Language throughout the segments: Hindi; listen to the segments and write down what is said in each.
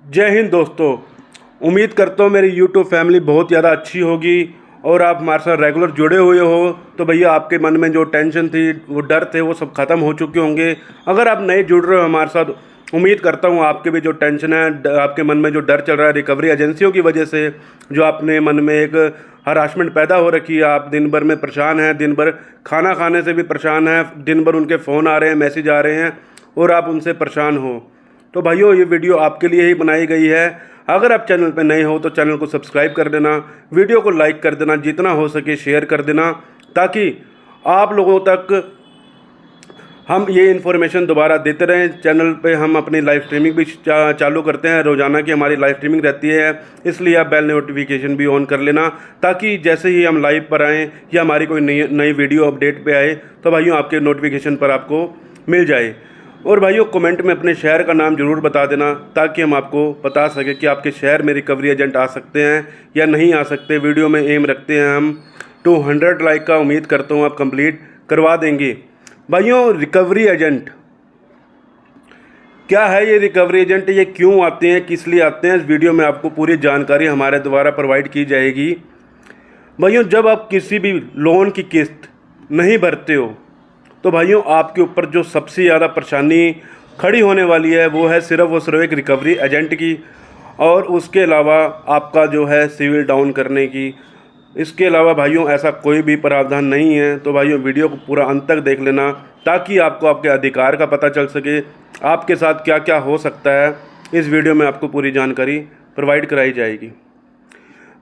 जय हिंद दोस्तों। उम्मीद करता हूँ मेरी यूट्यूब फैमिली बहुत ज़्यादा अच्छी होगी और आप हमारे साथ रेगुलर जुड़े हुए हो। तो भैया आपके मन में जो टेंशन थी, वो डर थे, वो सब ख़त्म हो चुके होंगे। अगर आप नए जुड़ रहे हो हमारे साथ, उम्मीद करता हूँ आपके भी जो टेंशन है, आपके मन में जो डर चल रहा है रिकवरी एजेंसियों की वजह से, जो आपने मन में एक हरासमेंट पैदा हो रखी है, आप दिन भर में परेशान हैं, दिन भर खाना खाने से भी परेशान हैं, दिन भर उनके फ़ोन आ रहे हैं, मैसेज आ रहे हैं और आप उनसे परेशान हो। तो भाइयों, ये वीडियो आपके लिए ही बनाई गई है। अगर आप चैनल पर नए हो तो चैनल को सब्सक्राइब कर देना, वीडियो को लाइक कर देना, जितना हो सके शेयर कर देना, ताकि आप लोगों तक हम ये इन्फॉर्मेशन दोबारा देते रहें। चैनल पे हम अपनी लाइव स्ट्रीमिंग भी चालू करते हैं, रोज़ाना की हमारी लाइव स्ट्रीमिंग रहती है, इसलिए आप बेल नोटिफिकेशन भी ऑन कर लेना, ताकि जैसे ही हम लाइव पर आएँ या हमारी कोई नई वीडियो अपडेट पे आए तो भाइयों आपके नोटिफिकेशन पर आपको मिल जाए। और भाइयों, कमेंट में अपने शहर का नाम ज़रूर बता देना, ताकि हम आपको बता सकें कि आपके शहर में रिकवरी एजेंट आ सकते हैं या नहीं आ सकते। वीडियो में एम रखते हैं हम 200 लाइक का, उम्मीद करता हूँ आप कंप्लीट करवा देंगे। भाइयों, रिकवरी एजेंट क्या है? ये रिकवरी एजेंट ये क्यों आते हैं, किस लिए आते हैं, इस वीडियो में आपको पूरी जानकारी हमारे द्वारा प्रोवाइड की जाएगी। भाइयों, जब आप किसी भी लोन की किस्त नहीं भरते हो तो भाइयों आपके ऊपर जो सबसे ज़्यादा परेशानी खड़ी होने वाली है वो है सिर्फ और सिर्फ एक रिकवरी एजेंट की, और उसके अलावा आपका जो है सिविल डाउन करने की। इसके अलावा भाइयों ऐसा कोई भी प्रावधान नहीं है। तो भाइयों, वीडियो को पूरा अंत तक देख लेना, ताकि आपको आपके अधिकार का पता चल सके, आपके साथ क्या क्या हो सकता है। इस वीडियो में आपको पूरी जानकारी प्रोवाइड कराई जाएगी।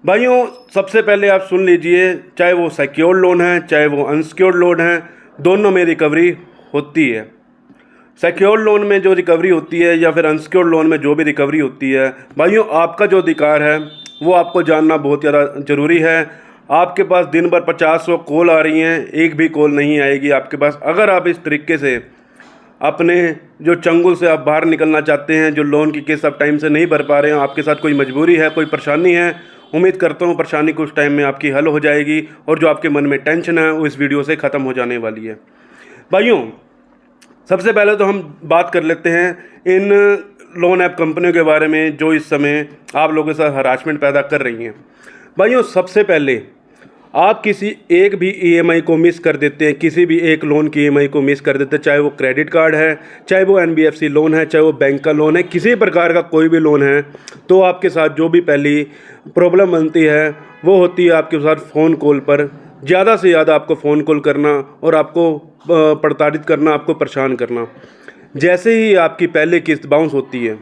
भाइयों, सबसे पहले आप सुन लीजिए, चाहे वो सिक्योर्ड लोन है चाहे वो अनसिक्योर्ड लोन है, दोनों में रिकवरी होती है। सिक्योर्ड लोन में जो रिकवरी होती है या फिर अनसिक्योर्ड लोन में जो भी रिकवरी होती है, भाइयों आपका जो अधिकार है वो आपको जानना बहुत ज़्यादा ज़रूरी है। आपके पास दिन भर 50-100 कॉल आ रही हैं, एक भी कॉल नहीं आएगी आपके पास। अगर आप इस तरीके से अपने जो चंगुल से आप बाहर निकलना चाहते हैं, जो लोन की किस्त आप टाइम से नहीं भर पा रहे हैं, आपके साथ कोई मजबूरी है, कोई परेशानी है, उम्मीद करता हूँ परेशानी कुछ टाइम में आपकी हल हो जाएगी और जो आपके मन में टेंशन है वो इस वीडियो से ख़त्म हो जाने वाली है। भाइयों, सबसे पहले तो हम बात कर लेते हैं इन लोन ऐप कंपनियों के बारे में जो इस समय आप लोगों के साथ हरासमेंट पैदा कर रही हैं। भाइयों, सबसे पहले आप किसी एक भी ईएमआई को मिस कर देते हैं, किसी भी एक लोन की ईएमआई को मिस कर देते हैं, चाहे वो क्रेडिट कार्ड है, चाहे वो एनबीएफसी लोन है, चाहे वो बैंक का लोन है, किसी प्रकार का कोई भी लोन है, तो आपके साथ जो भी पहली प्रॉब्लम बनती है वो होती है आपके साथ फ़ोन कॉल पर ज़्यादा से ज़्यादा आपको फ़ोन कॉल करना और आपको प्रताड़ित करना, आपको परेशान करना। जैसे ही आपकी पहले किस्त बाउंस होती है,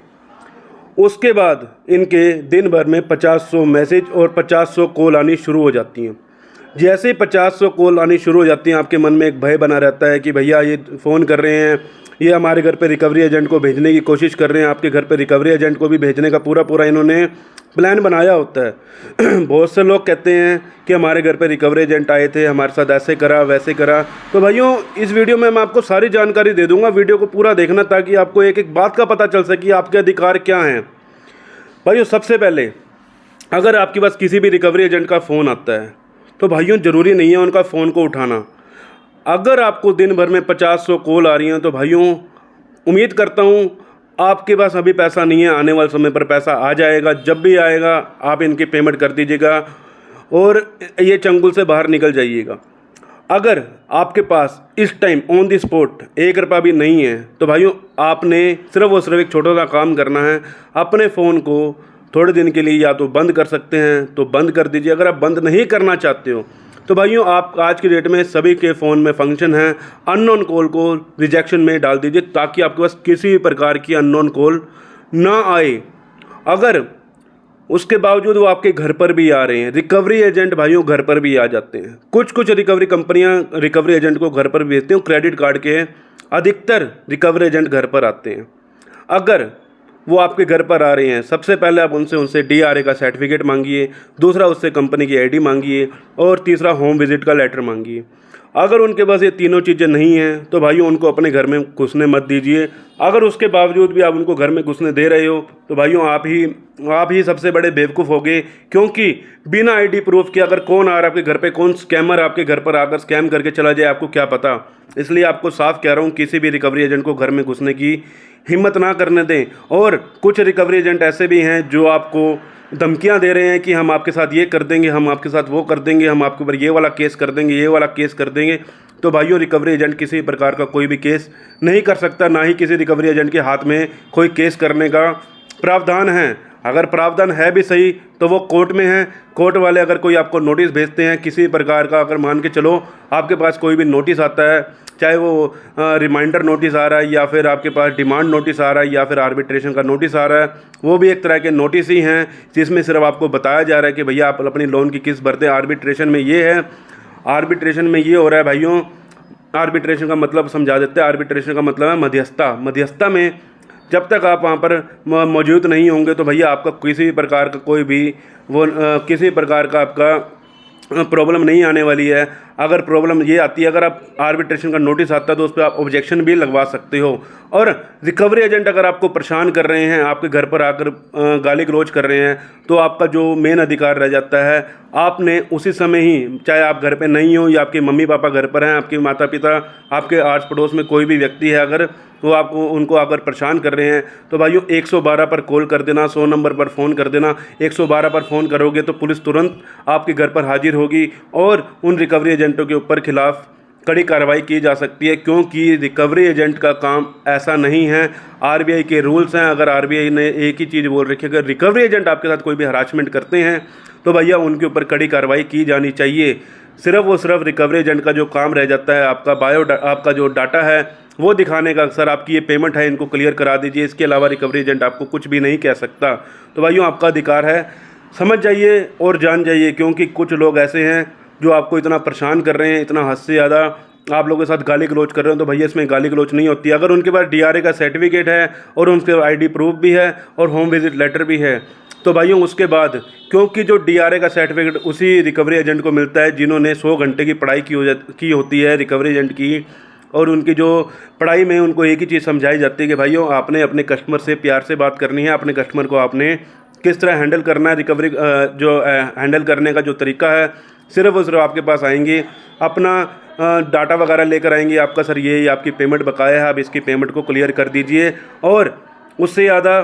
उसके बाद इनके दिन भर में 50-100 मैसेज और 50-100 कॉल आनी शुरू हो जाती हैं। जैसे ही 50-100 कॉल आनी शुरू हो जाती हैं, आपके मन में एक भय बना रहता है कि भैया ये फ़ोन कर रहे हैं, ये हमारे घर पे रिकवरी एजेंट को भेजने की कोशिश कर रहे हैं। आपके घर पे रिकवरी एजेंट को भी भेजने का पूरा इन्होंने प्लान बनाया होता है। बहुत से लोग कहते हैं कि हमारे घर पे रिकवरी एजेंट आए थे, हमारे साथ ऐसे करा वैसे करा। तो भाइयों, इस वीडियो में मैं आपको सारी जानकारी दे दूंगा, वीडियो को पूरा देखना, ताकि आपको एक एक बात का पता चल सके आपके अधिकार क्या हैं। भाइयों, सबसे पहले अगर आपके पास किसी भी रिकवरी एजेंट का फ़ोन आता है तो भाइयों ज़रूरी नहीं है उनका फ़ोन को उठाना। अगर आपको दिन भर में 50-100 कॉल आ रही हैं तो भाइयों उम्मीद करता हूँ आपके पास अभी पैसा नहीं है, आने वाले समय पर पैसा आ जाएगा। जब भी आएगा आप इनकी पेमेंट कर दीजिएगा और ये चंगुल से बाहर निकल जाइएगा। अगर आपके पास इस टाइम ऑन द स्पॉट 1 रुपया भी नहीं है तो भाइयों आपने सिर्फ और सिर्फ एक छोटा सा काम करना है। अपने फ़ोन को थोड़े दिन के लिए या तो बंद कर सकते हैं तो बंद कर दीजिए। अगर आप बंद नहीं करना चाहते हो तो भाइयों आप आज की डेट में सभी के फ़ोन में फंक्शन है, अननोन कॉल को रिजेक्शन में डाल दीजिए, ताकि आपके पास किसी भी प्रकार की अननोन कॉल ना आए। अगर उसके बावजूद वो आपके घर पर भी आ रहे हैं, रिकवरी एजेंट भाइयों घर पर भी आ जाते हैं। कुछ रिकवरी कंपनियां रिकवरी एजेंट को घर पर भेजते हैं। क्रेडिट कार्ड के अधिकतर रिकवरी एजेंट घर पर आते हैं। अगर वो आपके घर पर आ रहे हैं, सबसे पहले आप उनसे डीआरए का सर्टिफिकेट मांगिए, दूसरा उससे कंपनी की आईडी मांगिए और तीसरा होम विजिट का लेटर मांगिए। अगर उनके पास ये तीनों चीज़ें नहीं हैं तो भाइयों उनको अपने घर में घुसने मत दीजिए। अगर उसके बावजूद भी आप उनको घर में घुसने दे रहे हो तो भाइयों आप ही सबसे बड़े बेवकूफ़ होगे, क्योंकि बिना आईडी प्रूफ के अगर कौन आ रहा है आपके घर पे, कौन स्कैमर आपके घर पर आकर स्कैम करके चला जाए आपको क्या पता। इसलिए आपको साफ कह रहा हूँ, किसी भी रिकवरी एजेंट को घर में घुसने की हिम्मत ना करने दें। और कुछ रिकवरी एजेंट ऐसे भी हैं जो आपको धमकियां दे रहे हैं कि हम आपके साथ ये कर देंगे, हम आपके साथ वो कर देंगे, हम आपके ऊपर ये वाला केस कर देंगे, ये वाला केस कर देंगे। तो भाइयों रिकवरी एजेंट किसी प्रकार का कोई भी केस नहीं कर सकता, ना ही किसी रिकवरी एजेंट के हाथ में कोई केस करने का प्रावधान है। अगर प्रावधान है भी सही तो वो कोर्ट में है। कोर्ट वाले अगर कोई आपको नोटिस भेजते हैं किसी प्रकार का, अगर मान के चलो आपके पास कोई भी नोटिस आता है, चाहे वो रिमाइंडर नोटिस आ रहा है या फिर आपके पास डिमांड नोटिस आ रहा है या फिर आर्बिट्रेशन का नोटिस आ रहा है, वो भी एक तरह के नोटिस ही हैं जिसमें सिर्फ आपको बताया जा रहा है कि भैया आप अपनी लोन की किस्त भरते हैं। आर्बिट्रेशन में ये है, आर्बिट्रेशन में ये हो रहा है भाइयों। आर्बिट्रेशन का मतलब समझा देते हैं। आर्बिट्रेशन का मतलब है मध्यस्थता। मध्यस्थता में जब तक आप वहाँ पर मौजूद नहीं होंगे तो भैया आपका किसी भी प्रकार का कोई भी किसी प्रकार का आपका प्रॉब्लम नहीं आने वाली है। अगर प्रॉब्लम ये आती है, अगर आप आर्बिट्रेशन का नोटिस आता है तो उस पर आप ऑब्जेक्शन भी लगवा सकते हो। और रिकवरी एजेंट अगर आपको परेशान कर रहे हैं, आपके घर पर आकर गाली गलौज कर रहे हैं, तो आपका जो मेन अधिकार रह जाता है, आपने उसी समय ही, चाहे आप घर पे नहीं हो या आपके मम्मी पापा घर पर हैं, आपके माता पिता, आपके आस पड़ोस में कोई भी व्यक्ति है, अगर वो आपको उनको अगर परेशान कर रहे हैं तो भाइयों 112 पर कॉल कर देना, 100 नंबर पर फ़ोन कर देना। 112 पर फ़ोन करोगे तो पुलिस तुरंत आपके घर पर हाजिर होगी और उन रिकवरी एजेंटों के ऊपर खिलाफ कड़ी कार्रवाई की जा सकती है, क्योंकि रिकवरी एजेंट का काम ऐसा नहीं है। आरबीआई के रूल्स हैं। अगर आरबीआई ने एक ही चीज़ बोल रखी है, अगर रिकवरी एजेंट आपके साथ कोई भी हरासमेंट करते हैं तो भैया उनके ऊपर कड़ी कार्रवाई की जानी चाहिए। सिर्फ रिकवरी एजेंट का जो काम रह जाता है, आपका जो डाटा है वो दिखाने का, सर आपकी ये पेमेंट है, इनको क्लियर करा दीजिए। इसके अलावा रिकवरी एजेंट आपको कुछ भी नहीं कह सकता। तो भाइयों आपका अधिकार है, समझ जाइए और जान जाइए, क्योंकि कुछ लोग ऐसे हैं जो आपको इतना परेशान कर रहे हैं, इतना हद से ज़्यादा आप लोगों के साथ गाली गलौज कर रहे हो। तो भैया इसमें गाली गलौज नहीं होती। अगर उनके पास डीआरए का सर्टिफिकेट है और उनके आईडी प्रूफ भी है और होम विजिट लेटर भी है तो भाइयों उसके बाद, क्योंकि जो डीआरए का सर्टिफिकेट उसी रिकवरी एजेंट को मिलता है जिन्होंने 100 घंटे की पढ़ाई की होती है रिकवरी एजेंट की, और उनकी जो पढ़ाई में उनको एक ही चीज़ समझाई जाती है कि भाइयों आपने अपने कस्टमर से प्यार से बात करनी है, अपने कस्टमर को आपने किस तरह हैंडल करना है। रिकवरी जो हैंडल करने का जो तरीका है, सिर्फ और सिर्फ आपके पास आएंगे, अपना डाटा वगैरह लेकर आएंगे, आपका सर ये आपकी पेमेंट बकाया है, आप इसकी पेमेंट को क्लियर कर दीजिए। और उससे ज़्यादा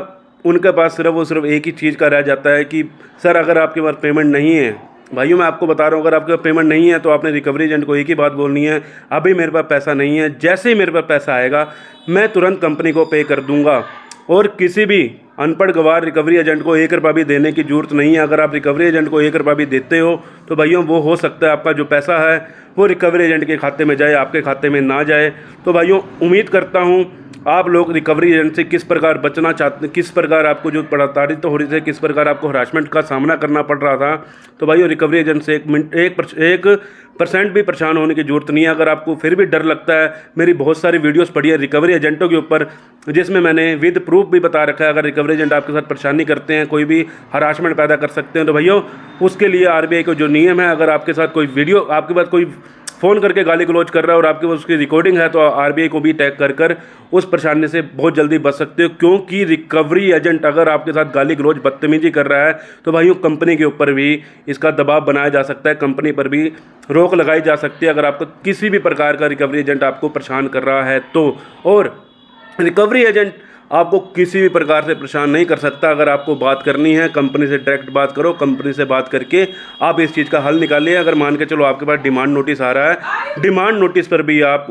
उनके पास सिर्फ और सिर्फ एक ही चीज़ का रह जाता है कि सर अगर आपके पास पेमेंट नहीं है, भाइयों मैं आपको बता रहा हूँ, अगर आपके पास पेमेंट नहीं है तो आपने रिकवरी एजेंट को एक ही बात बोलनी है, अभी मेरे पास पैसा नहीं है, जैसे ही मेरे पास पैसा आएगा मैं तुरंत कंपनी को पे कर दूंगा। और किसी भी अनपढ़ गवार रिकवरी एजेंट को 1 रुपया भी देने की ज़रूरत नहीं है। अगर आप रिकवरी एजेंट को 1 रुपया भी देते हो तो भाइयों वो हो सकता है आपका जो पैसा है वो रिकवरी एजेंट के खाते में जाए, आपके खाते में ना जाए। तो भाइयों उम्मीद करता हूँ आप लोग रिकवरी एजेंट से किस प्रकार बचना चाहते हैं, किस प्रकार आपको जो प्रताड़ित हो रही थी, किस प्रकार आपको हरासमेंट का सामना करना पड़ रहा था। तो भाइयों रिकवरी एजेंट से 1% भी परेशान होने की ज़रूरत नहीं है। अगर आपको फिर भी डर लगता है, मेरी बहुत सारी वीडियोस पड़ी है रिकवरी एजेंटों के ऊपर जिसमें मैंने विद प्रूफ भी बता रखा है। अगर रिकवरी एजेंट आपके साथ परेशानी करते हैं, कोई भी हरासमेंट पैदा कर सकते हैं, तो भैया उसके लिए आरबीआई का जो नियम है, अगर आपके साथ कोई वीडियो, आपके पास कोई फ़ोन करके गाली गलौज कर रहा है और आपके पास उसकी रिकॉर्डिंग है, तो आरबीआई को भी टैग कर उस परेशानी से बहुत जल्दी बच सकते हो। क्योंकि रिकवरी एजेंट अगर आपके साथ गाली गलौज बदतमीजी कर रहा है तो भाइयों कंपनी के ऊपर भी इसका दबाव बनाया जा सकता है, कंपनी पर भी रोक लगाई जा सकती है अगर आपको किसी भी प्रकार का रिकवरी एजेंट आपको परेशान कर रहा है तो। और रिकवरी एजेंट आपको किसी भी प्रकार से परेशान नहीं कर सकता। अगर आपको बात करनी है कंपनी से डायरेक्ट बात करो, कंपनी से बात करके आप इस चीज़ का हल निकालिए। अगर मान के चलो आपके पास डिमांड नोटिस आ रहा है, डिमांड नोटिस पर भी आप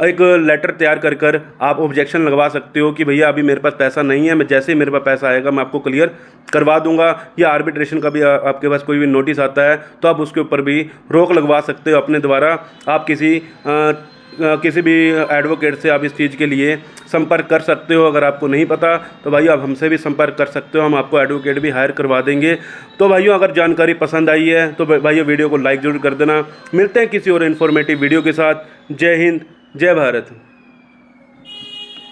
एक लेटर तैयार कर आप ऑब्जेक्शन लगवा सकते हो कि भैया अभी मेरे पास पैसा नहीं है, मैं जैसे ही मेरे पास पैसा आएगा मैं आपको क्लियर करवा दूंगा। या आर्बिट्रेशन का भी आपके पास कोई भी नोटिस आता है तो आप उसके ऊपर भी रोक लगवा सकते हो अपने द्वारा। आप किसी भी एडवोकेट से आप इस चीज़ के लिए संपर्क कर सकते हो। अगर आपको नहीं पता तो भाइयों आप हमसे भी संपर्क कर सकते हो, हम आपको एडवोकेट भी हायर करवा देंगे। तो भाइयों अगर जानकारी पसंद आई है तो भाइयों वीडियो को लाइक ज़रूर कर देना। मिलते हैं किसी और इन्फॉर्मेटिव वीडियो के साथ। जय हिंद, जय भारत।